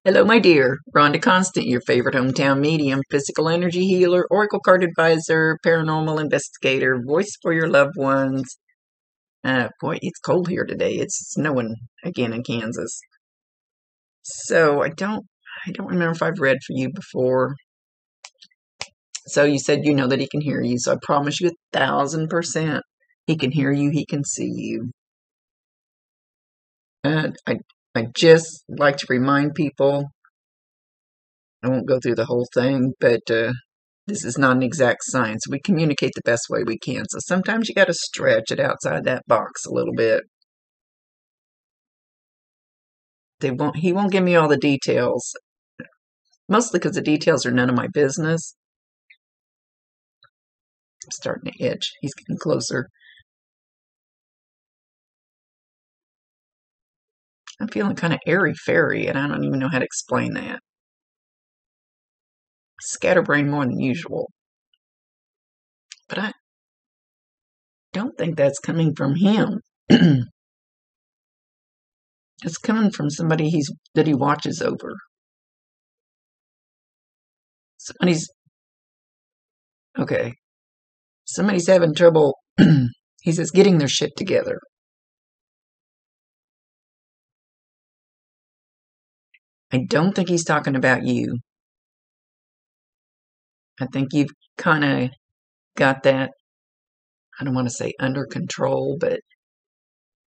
Hello, my dear. Rhonda Constant, your favorite hometown medium, physical energy healer, oracle card advisor, paranormal investigator, voice for your loved ones. Boy, it's cold here today. It's snowing again in Kansas. So I don't remember if I've read for you before. So you said you know that he can hear you. So I promise you 1,000% he can hear you. He can see you. And I just like to remind people. I won't go through the whole thing, but this is not an exact science. We communicate the best way we can. So sometimes you got to stretch it outside that box a little bit. He won't give me all the details, mostly because the details are none of my business. I'm starting to itch. He's getting closer. I'm feeling kind of airy-fairy, and I don't even know how to explain that. Scatterbrained more than usual. But I don't think that's coming from him. It's coming from somebody that he watches over. Somebody's having trouble, he says, getting their shit together. I don't think he's talking about you. I think you've kind of got that, I don't want to say under control, but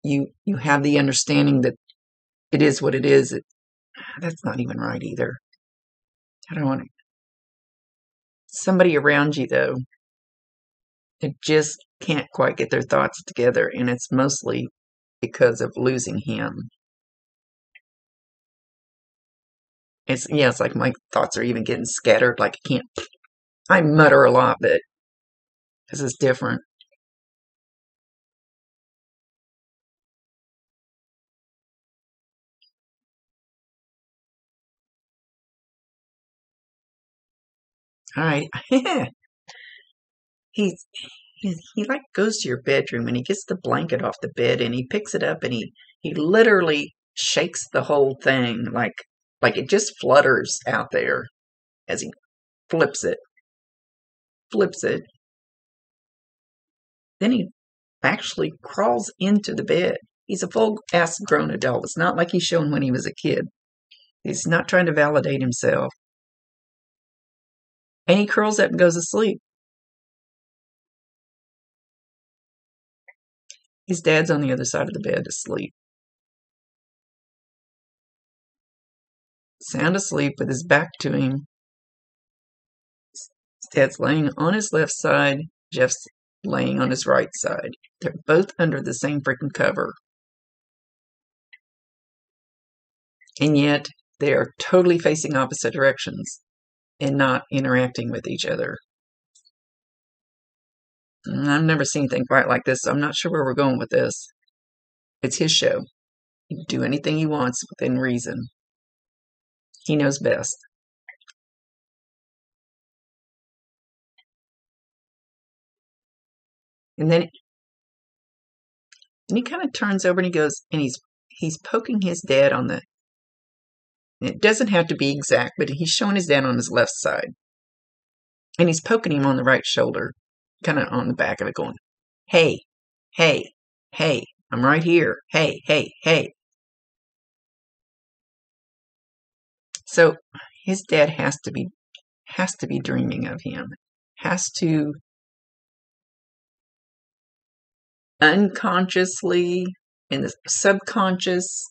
you have the understanding that it is what it is. That's not even right either. I don't want to. Somebody around you, though, that just can't quite get their thoughts together, and it's mostly because of losing him. It's like my thoughts are even getting scattered. Like I mutter a lot, but this is different. All right. he like goes to your bedroom and he gets the blanket off the bed and he picks it up and he literally shakes the whole thing like it just flutters out there as he flips it. Then he actually crawls into the bed. He's a full-ass grown adult. It's not like he's shown when he was a kid. He's not trying to validate himself. And he curls up and goes to sleep. His dad's on the other side of the bed asleep. Sound asleep with his back to him. His dad's laying on his left side. Jeff's laying on his right side. They're both under the same freaking cover. And yet, they are totally facing opposite directions and not interacting with each other. I've never seen anything quite like this, so I'm not sure where we're going with this. It's his show. He can do anything he wants within reason. He knows best. And then he kind of turns over and he goes, and he's poking his dad on the, it doesn't have to be exact, but he's showing his dad on his left side. And he's poking him on the right shoulder, kind of on the back of it, going, hey, hey, hey, I'm right here. Hey, hey, hey. So his dad has to be dreaming of him, has to unconsciously in the subconscious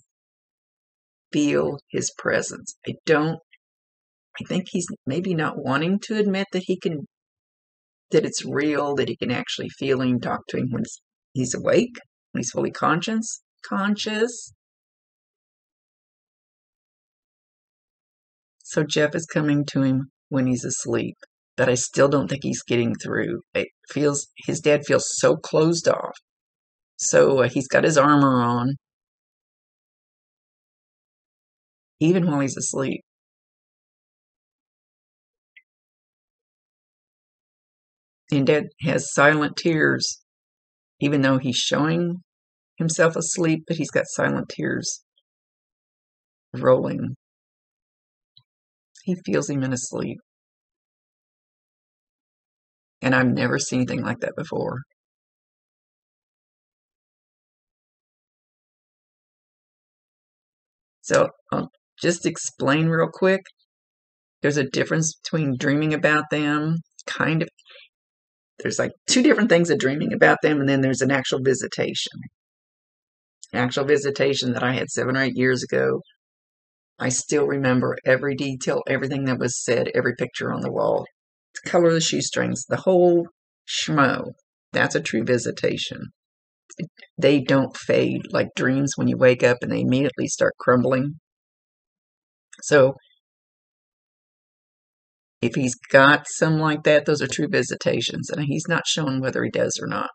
feel his presence. I think he's maybe not wanting to admit that that it's real, that he can actually feel him, talk to him when he's awake, when he's fully conscious. So Jeff is coming to him when he's asleep, but I still don't think he's getting through. His dad feels so closed off. So he's got his armor on, even while he's asleep. And Dad has silent tears, even though he's showing himself asleep, but he's got silent tears rolling. He feels him in his sleep. And I've never seen anything like that before. So I'll just explain real quick. There's a difference between dreaming about them, kind of. There's like two different things of dreaming about them, and then there's an actual visitation. Actual visitation that I had 7 or 8 years ago. I still remember every detail, everything that was said, every picture on the wall, the color of the shoestrings, the whole schmo. That's a true visitation. They don't fade like dreams when you wake up and they immediately start crumbling. So if he's got some like that, those are true visitations, and he's not showing whether he does or not.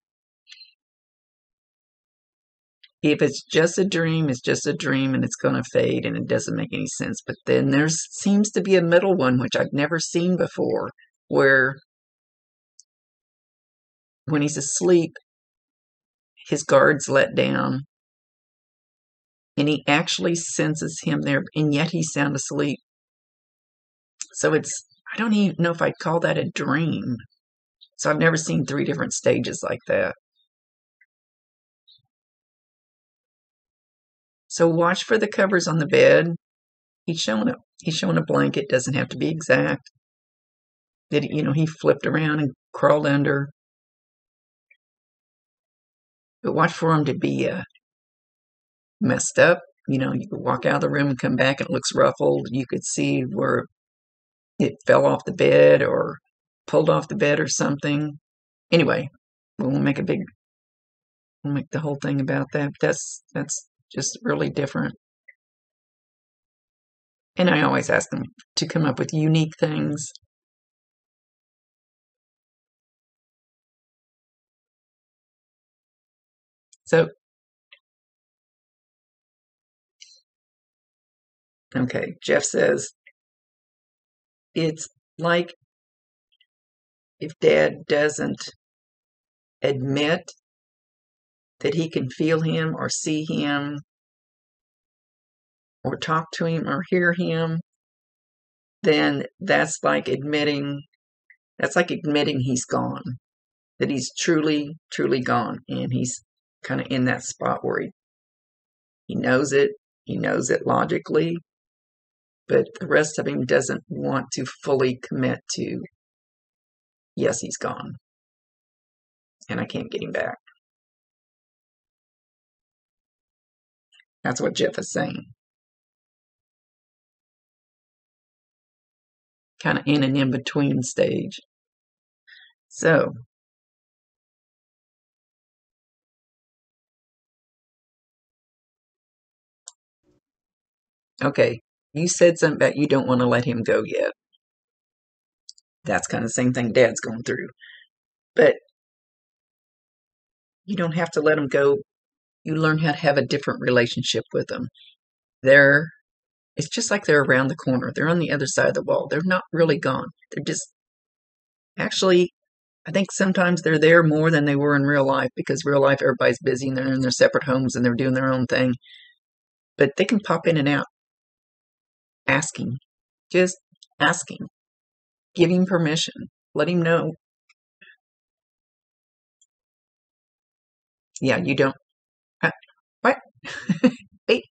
If it's just a dream, it's just a dream and it's going to fade and it doesn't make any sense. But then there seems to be a middle one, which I've never seen before, where when he's asleep, his guard's let down and he actually senses him there, and yet he's sound asleep. So I don't even know if I'd call that a dream. So I've never seen 3 different stages like that. So watch for the covers on the bed. He's showing a blanket, doesn't have to be exact. That he flipped around and crawled under. But watch for him to be messed up. You could walk out of the room and come back and it looks ruffled. You could see where it fell off the bed or pulled off the bed or something. Anyway, we'll make the whole thing about that. That's just really different. And I always ask them to come up with unique things. So, okay, Jeff says, it's like if Dad doesn't admit that he can feel him or see him or talk to him or hear him, then that's like admitting he's gone, that he's truly, truly gone. And he's kind of in that spot where he knows it logically, but the rest of him doesn't want to fully commit to, yes, he's gone, and I can't get him back. That's what Jeff is saying. Kind of in an in-between stage. So, okay, you said something about you don't want to let him go yet. That's kind of the same thing Dad's going through. But you don't have to let him go. You learn how to have a different relationship with them. It's just like they're around the corner. They're on the other side of the wall. They're not really gone. They're just, actually, I think sometimes they're there more than they were in real life, because real life, everybody's busy and they're in their separate homes and they're doing their own thing. But they can pop in and out, just asking, giving permission, let him know. Yeah, you don't. What? Wait.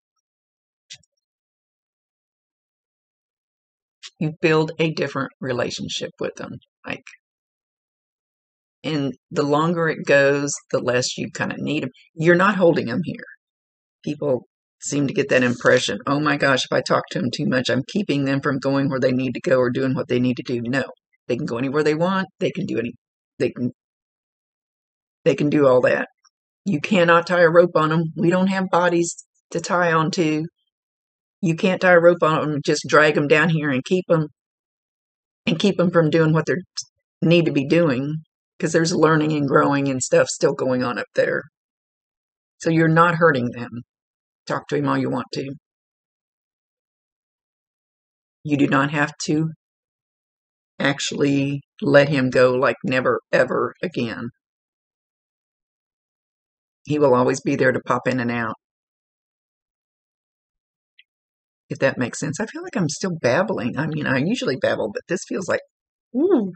You build a different relationship with them. And the longer it goes, the less you kind of need them. You're not holding them here. People seem to get that impression. Oh my gosh, if I talk to them too much, I'm keeping them from going where they need to go or doing what they need to do. No, they can go anywhere they want. They can do all that. You cannot tie a rope on them. We don't have bodies to tie onto. You can't tie a rope on them, just drag them down here and keep them from doing what they need to be doing, because there's learning and growing and stuff still going on up there. So you're not hurting them. Talk to him all you want to. You do not have to actually let him go like never, ever again. He will always be there to pop in and out. if that makes sense. I feel like I'm still babbling. I mean, I usually babble, but this feels like, ooh.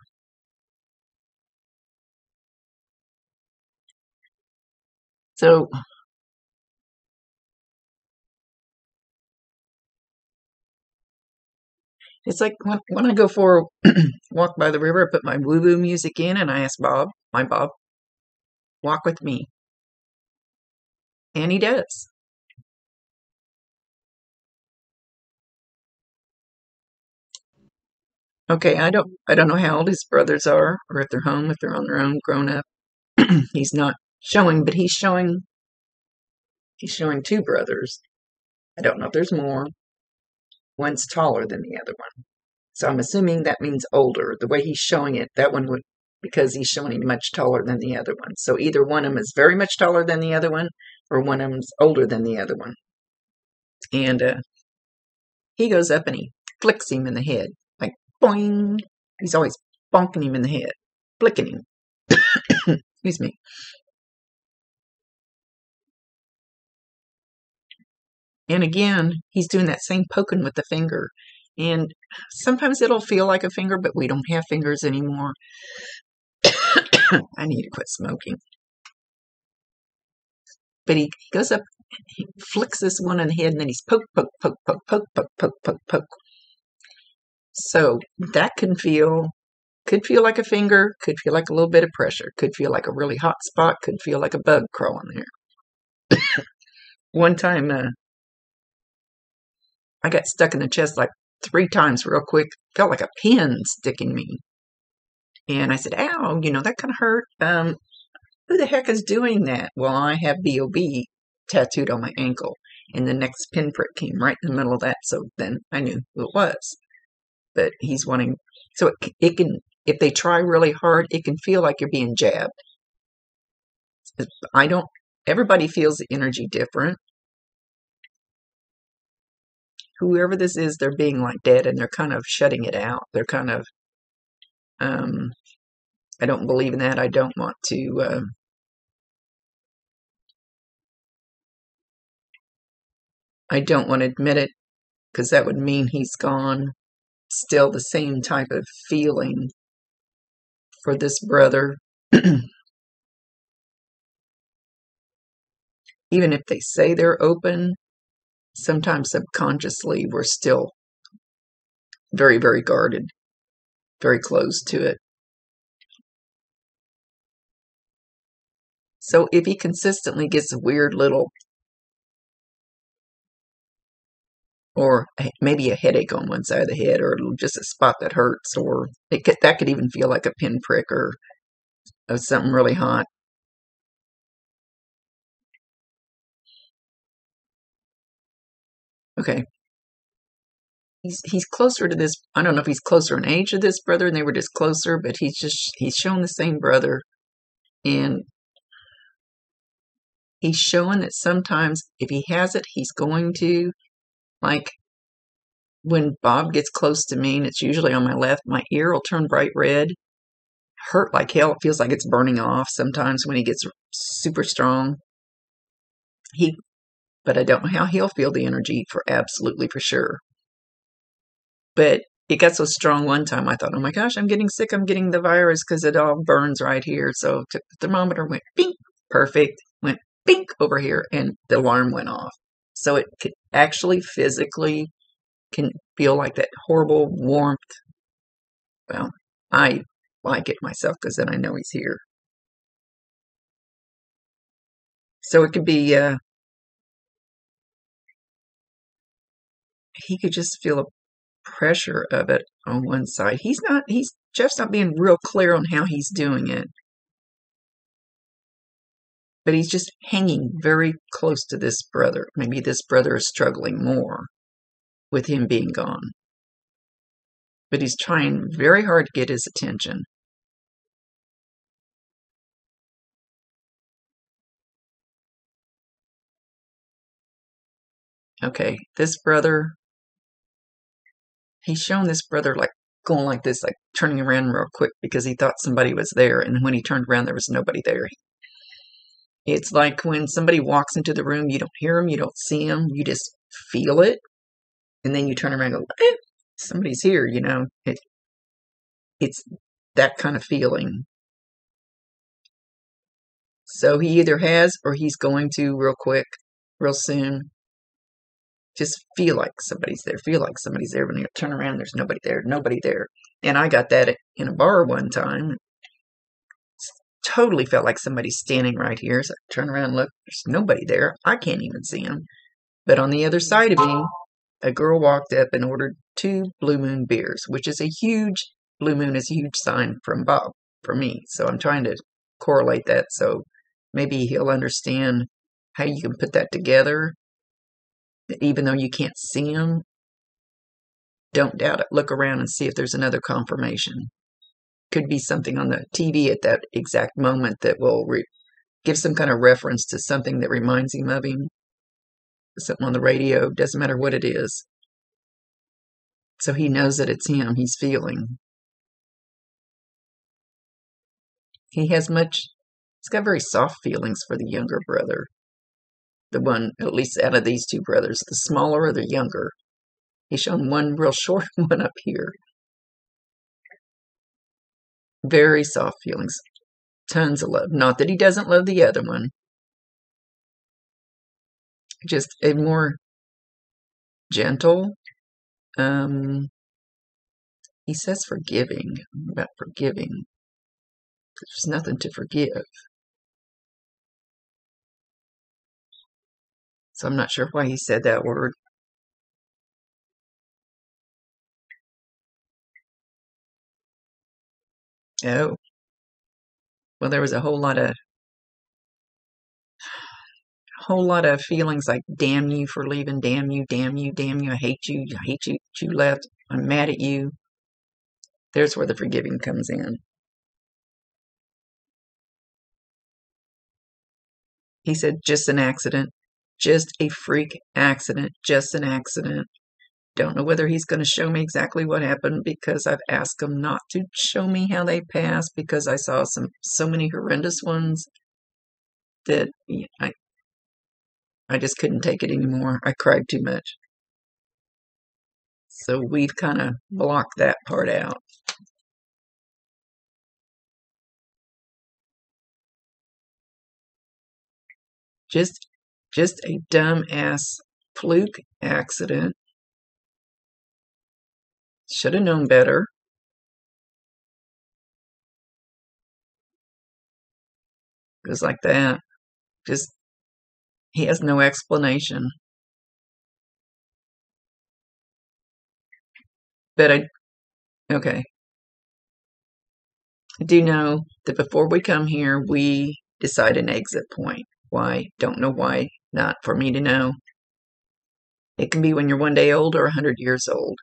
So it's like when I go for a walk by the river, I put my woo-woo music in and I ask Bob, my Bob, walk with me. And he does. Okay, I don't know how old his brothers are, or if they're home, if they're on their own, grown up. He's not showing, but he's showing two brothers. I don't know if there's more. One's taller than the other one. So I'm assuming that means older. The way he's showing it, that one would, because he's showing him much taller than the other one. So either one of them is very much taller than the other one, or one of them's older than the other one. And he goes up and he flicks him in the head, like boing. He's always bonking him in the head, flicking him. Excuse me. And again, he's doing that same poking with the finger. And sometimes it'll feel like a finger, but we don't have fingers anymore. I need to quit smoking. But he goes up, he flicks this one in the head, and then he's poke, poke, poke, poke, poke, poke, poke, poke, poke. So that could feel like a finger, could feel like a little bit of pressure, could feel like a really hot spot, could feel like a bug crawling there. One time, I got stuck in the chest like 3 times real quick. Felt like a pin sticking me. And I said, ow, that kind of hurt. Who the heck is doing that? Well, I have B.O.B. tattooed on my ankle. And the next pinprick came right in the middle of that. So then I knew who it was. But he's wanting, so it can, if they try really hard, it can feel like you're being jabbed. Everybody feels the energy different. Whoever this is, they're being like dead and they're kind of shutting it out. They're kind of, I don't believe in that. I don't want to, I don't want to admit it because that would mean he's gone. Still the same type of feeling for this brother. Even if they say they're open, sometimes subconsciously we're still very, very guarded, very close to it. So if he consistently gets a weird little, or maybe a headache on one side of the head, or just a spot that hurts, or that could even feel like a pinprick or something really hot. Okay. He's closer to this. I don't know if he's closer in age to this brother and they were just closer, but he's shown the same brother, and he's showing that sometimes if he has it, he's going to, like when Bob gets close to me, and it's usually on my left, my ear will turn bright red, hurt like hell. It feels like it's burning off sometimes when he gets super strong. But I don't know how he'll feel the energy for sure. But it got so strong one time, I thought, oh my gosh, I'm getting sick. I'm getting the virus because it all burns right here. So took the thermometer, went pink, perfect, went pink over here, and the alarm went off. So it could actually physically can feel like that horrible warmth. Well, I like it myself because then I know he's here. So it could be, he could just feel a pressure of it on one side. Jeff's not being real clear on how he's doing it. But he's just hanging very close to this brother. Maybe this brother is struggling more with him being gone. But he's trying very hard to get his attention. Okay, this brother, he's shown this brother like going like this, like turning around real quick because he thought somebody was there. And when he turned around, there was nobody there. It's like when somebody walks into the room, you don't hear them, you don't see them, you just feel it. And then you turn around and go, somebody's here, you know. It's that kind of feeling. So he either has or he's going to real quick, real soon. Just feel like somebody's there. Feel like somebody's there. When you turn around, there's nobody there. Nobody there. And I got that in a bar one time. Totally felt like somebody's standing right here. So I turn around and look. There's nobody there. I can't even see him. But on the other side of me, a girl walked up and ordered 2 Blue Moon beers, which is a huge, Blue Moon is a huge sign from Bob for me. So I'm trying to correlate that so maybe he'll understand how you can put that together. Even though you can't see him, don't doubt it. Look around and see if there's another confirmation. Could be something on the TV at that exact moment that will give some kind of reference to something that reminds him of him. Something on the radio, doesn't matter what it is. So he knows that it's him he's feeling. He's got very soft feelings for the younger brother. The one, at least out of these 2 brothers, the smaller or the younger. He's shown one real short one up here. Very soft feelings. Tons of love. Not that he doesn't love the other one. Just a more gentle. He says forgiving. About forgiving. There's nothing to forgive. So I'm not sure why he said that word. Oh. Well, there was a whole lot of feelings like, damn you for leaving, damn you, damn you, damn you, I hate you you left, I'm mad at you. There's where the forgiving comes in. He said, just an accident, just a freak accident, just an accident. Don't know whether he's going to show me exactly what happened because I've asked him not to show me how they passed because I saw so many horrendous ones that I just couldn't take it anymore. I cried too much. So we've kind of blocked that part out. Just a dumb-ass fluke accident. Should have known better. It was like that. Just, he has no explanation. But okay. I do know that before we come here, we decide an exit point. Why? Don't know why. Not for me to know. It can be when you're 1 day old or 100 years old.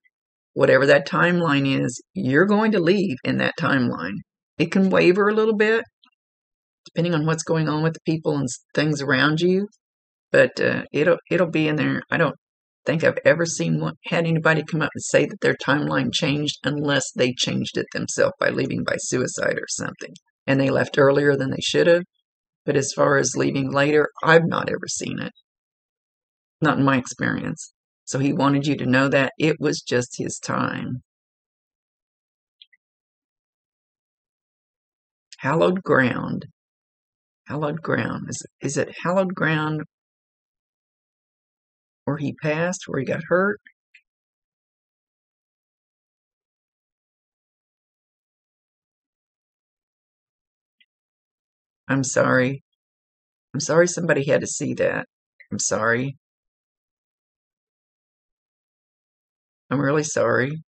Whatever that timeline is, you're going to leave in that timeline. It can waver a little bit, depending on what's going on with the people and things around you. But it'll be in there. I don't think I've ever had anybody come up and say that their timeline changed unless they changed it themselves by leaving by suicide or something. And they left earlier than they should have. But as far as leaving later, I've not ever seen it. Not in my experience. So he wanted you to know that it was just his time. Hallowed ground. Hallowed ground. Is it hallowed ground where he passed, where he got hurt? I'm sorry. I'm sorry somebody had to see that. I'm sorry. I'm really sorry.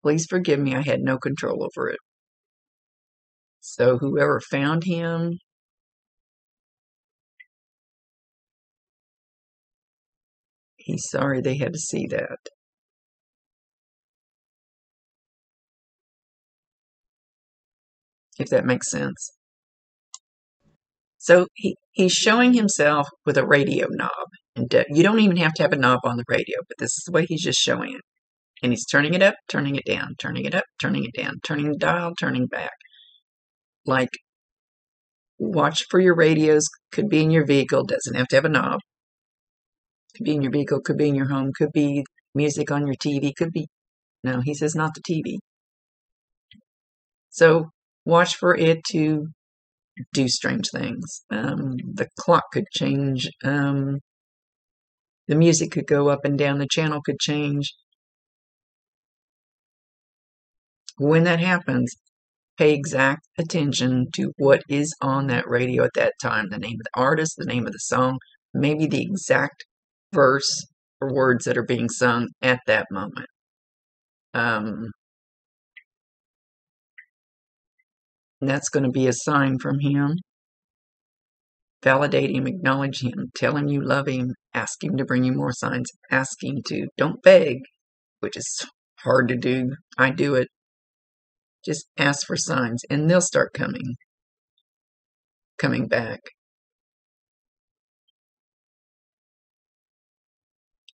Please forgive me. I had no control over it. So whoever found him, he's sorry they had to see that. If that makes sense. So he's showing himself with a radio knob. And you don't even have to have a knob on the radio, but this is the way he's just showing it. And he's turning it up, turning it down, turning it up, turning it down, turning the dial, turning back. Like watch for your radios. Could be in your vehicle, doesn't have to have a knob. Could be in your vehicle, could be in your home, could be music on your TV, could be, no, he says not the TV. So watch for it to do strange things. The clock could change. The music could go up and down. The channel could change. When that happens, pay exact attention to what is on that radio at that time. The name of the artist, the name of the song, maybe the exact verse or words that are being sung at that moment. That's going to be a sign from him. Validate him, acknowledge him, tell him you love him, ask him to bring you more signs, ask him to, don't beg, which is hard to do. I do it. Just ask for signs and they'll start coming back.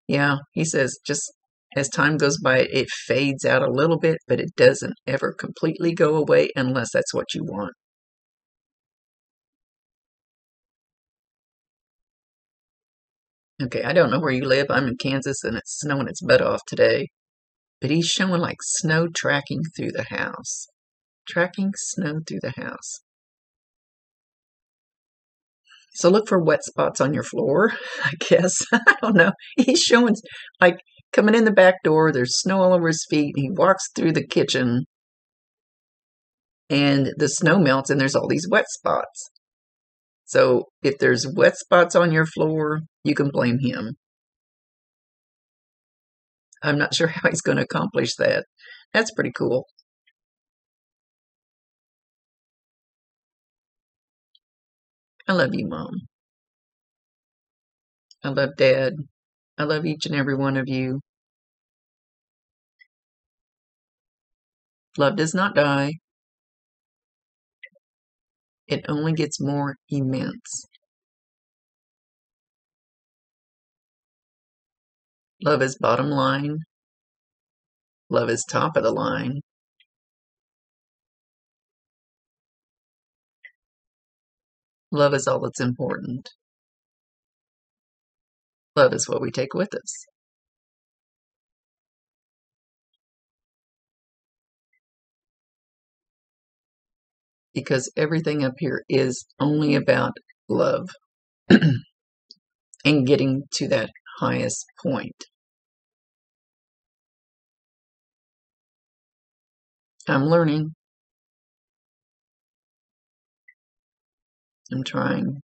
Yeah, he says just as time goes by, it fades out a little bit, but it doesn't ever completely go away unless that's what you want. Okay, I don't know where you live. I'm in Kansas and it's snowing its butt off today. But he's showing like snow tracking through the house. Tracking snow through the house. So look for wet spots on your floor, I guess. I don't know. He's showing, like, coming in the back door, there's snow all over his feet. He walks through the kitchen, and the snow melts, and there's all these wet spots. So if there's wet spots on your floor, you can blame him. I'm not sure how he's going to accomplish that. That's pretty cool. I love you, Mom. I love Dad. I love each and every one of you. Love does not die. It only gets more immense. Love is bottom line. Love is top of the line. Love is all that's important. Love is what we take with us. Because everything up here is only about love and getting to that highest point. I'm learning. I'm trying.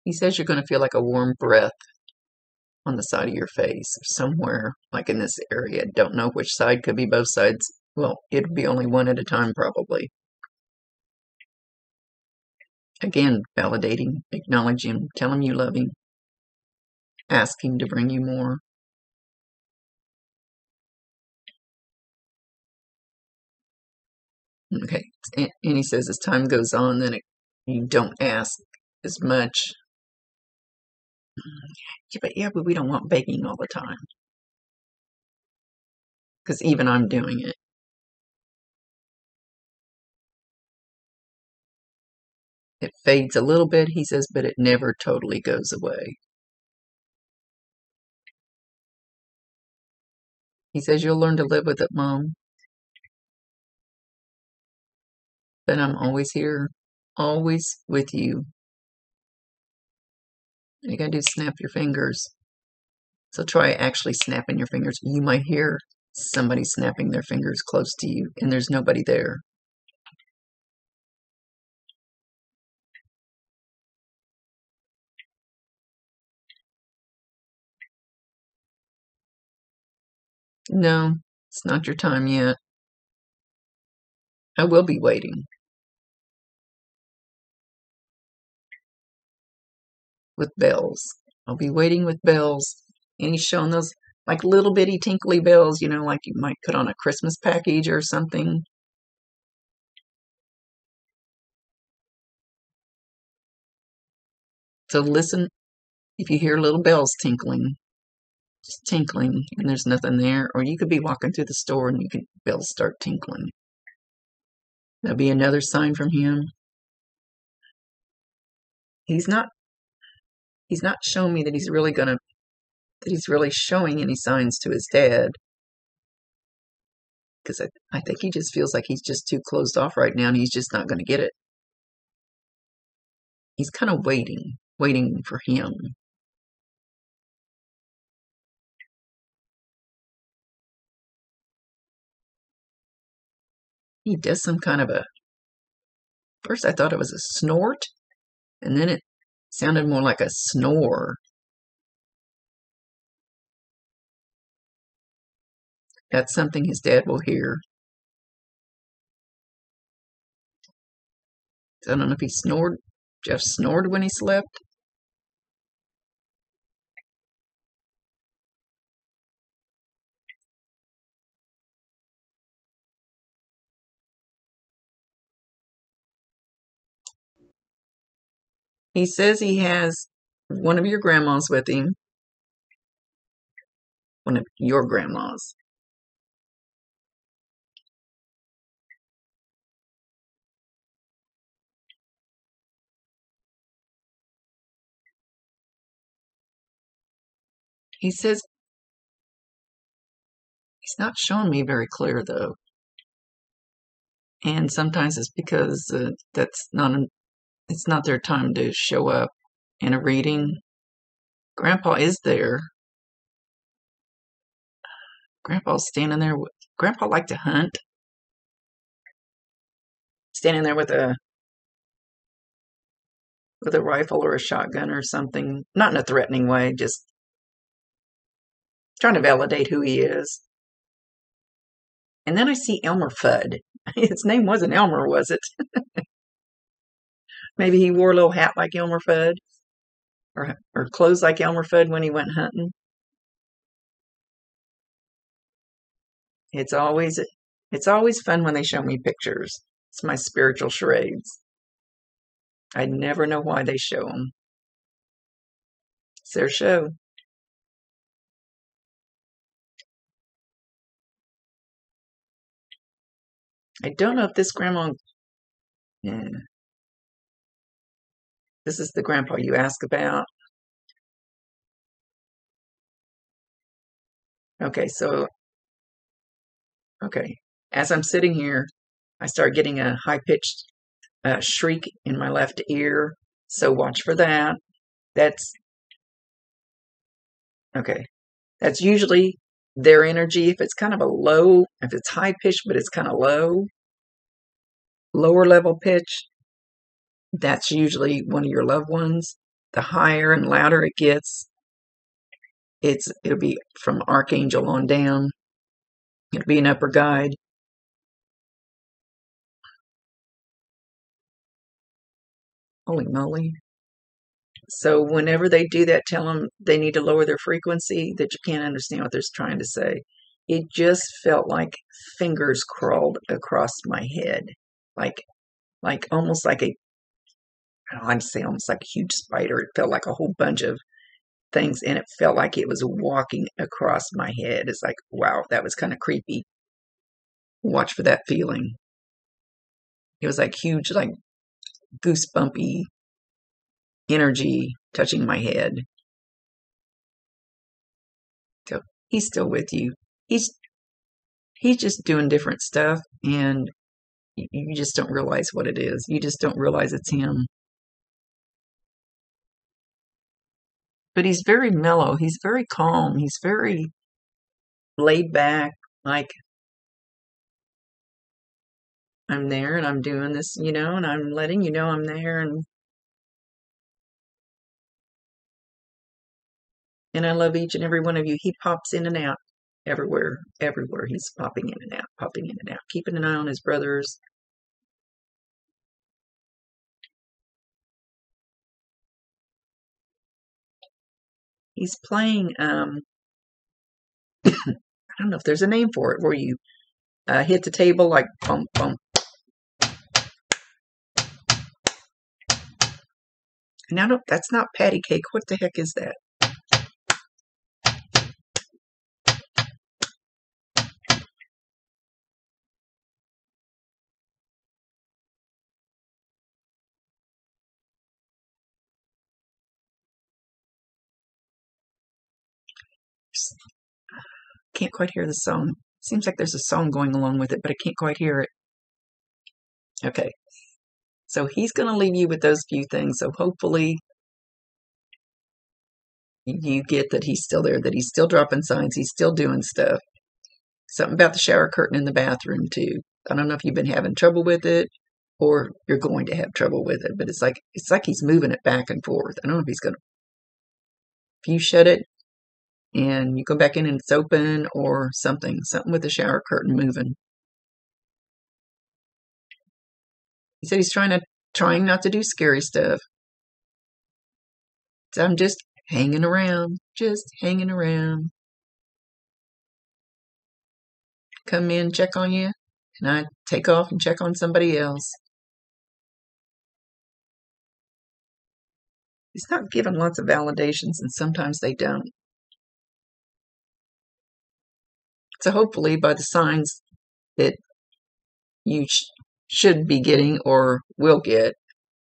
He says you're going to feel like a warm breath on the side of your face or somewhere, like in this area. Don't know which side. Could be both sides. Well, it'd be only one at a time, probably. Again, validating, acknowledge him, tell him you love him, ask him to bring you more. Okay, and he says as time goes on, then you don't ask as much. Yeah, but we don't want begging all the time. Because even I'm doing it. It fades a little bit, he says, but it never totally goes away. He says you'll learn to live with it, Mom. But I'm always here, always with you. And you gotta do is snap your fingers. So try actually snapping your fingers. You might hear somebody snapping their fingers close to you, and there's nobody there. No, it's not your time yet. I will be waiting. With bells. I'll be waiting with bells. And he's showing those like little bitty tinkly bells, you know, like you might put on a Christmas package or something. So listen, if you hear little bells tinkling, just tinkling, and there's nothing there. Or you could be walking through the store and bells start tinkling. That'll be another sign from him. He's not showing me that he's really showing any signs to his dad. Because I think he just feels like he's just too closed off right now and he's just not going to get it. He's kind of waiting for him. He does some kind of first I thought it was a snort, and then it sounded more like a snore. That's something his dad will hear. I don't know if he snored, Jeff snored when he slept. He says he has one of your grandmas with him. One of your grandmas. He says he's not showing me very clear though. And sometimes it's because it's not their time to show up in a reading. Grandpa is there. Grandpa's standing there. Grandpa liked to hunt. Standing there with a rifle or a shotgun or something. Not in a threatening way, just trying to validate who he is. And then I see Elmer Fudd. His name wasn't Elmer, was it? Maybe he wore a little hat like Elmer Fudd. Or clothes like Elmer Fudd when he went hunting. It's always fun when they show me pictures. It's my spiritual charades. I never know why they show them. It's their show. I don't know if this grandma... Yeah. This is the grandpa you ask about. Okay, as I'm sitting here, I start getting a high-pitched shriek in my left ear, so watch for that. That's usually their energy. If it's kind of if it's high-pitched but it's kind of lower level pitch, that's usually one of your loved ones. The higher and louder it gets, it'll be from Archangel on down. It'll be an upper guide. Holy moly. So whenever they do that, tell them they need to lower their frequency, that you can't understand what they're trying to say. It just felt like fingers crawled across my head. Like almost like I'd say almost like a huge spider. It felt like a whole bunch of things, and it felt like it was walking across my head. It's like, wow, that was kind of creepy. Watch for that feeling. It was like huge, like goosebumpy energy touching my head. So he's still with you. He's just doing different stuff, and you just don't realize what it is. You just don't realize it's him. But he's very mellow. He's very calm. He's very laid back. Like, I'm there and I'm doing this, and I'm letting you know I'm there, and I love each and every one of you. He pops in and out everywhere. He's popping in and out, keeping an eye on his brothers. He's playing, I don't know if there's a name for it, where you hit the table like bump, bump. Now, that's not patty cake. What the heck is that? Can't quite hear the song. Seems like there's a song going along with it, but I can't quite hear it. Okay. So he's going to leave you with those few things. So hopefully you get that he's still there, that he's still dropping signs, he's still doing stuff. Something about the shower curtain in the bathroom too. I don't know if you've been having trouble with it or you're going to have trouble with it, but it's like he's moving it back and forth. I don't know if he's going to. If you shut it and you go back in and it's open or something with the shower curtain moving. He said he's trying not to do scary stuff. So I'm just hanging around. Come in, check on you, and I take off and check on somebody else. He's not given lots of validations, and sometimes they don't. So hopefully by the signs that you should be getting or will get,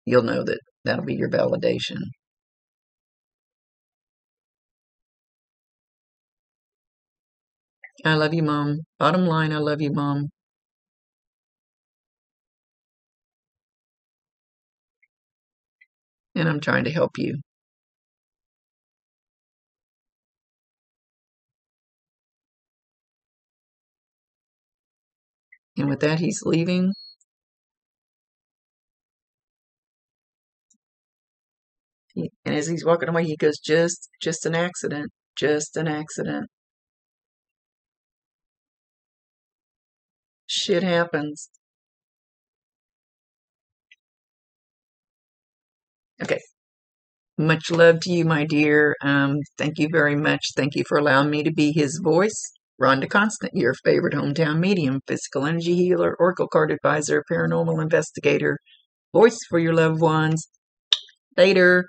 you'll know that that'll be your validation. I love you, Mom. Bottom line, I love you, Mom. And I'm trying to help you. And with that, he's leaving. And as he's walking away, he goes, just an accident, just an accident. Shit happens. Okay. Much love to you, my dear. Thank you very much. Thank you for allowing me to be his voice. Rhonda Constant, your favorite hometown medium, physical energy healer, oracle card advisor, paranormal investigator, voice for your loved ones. Later.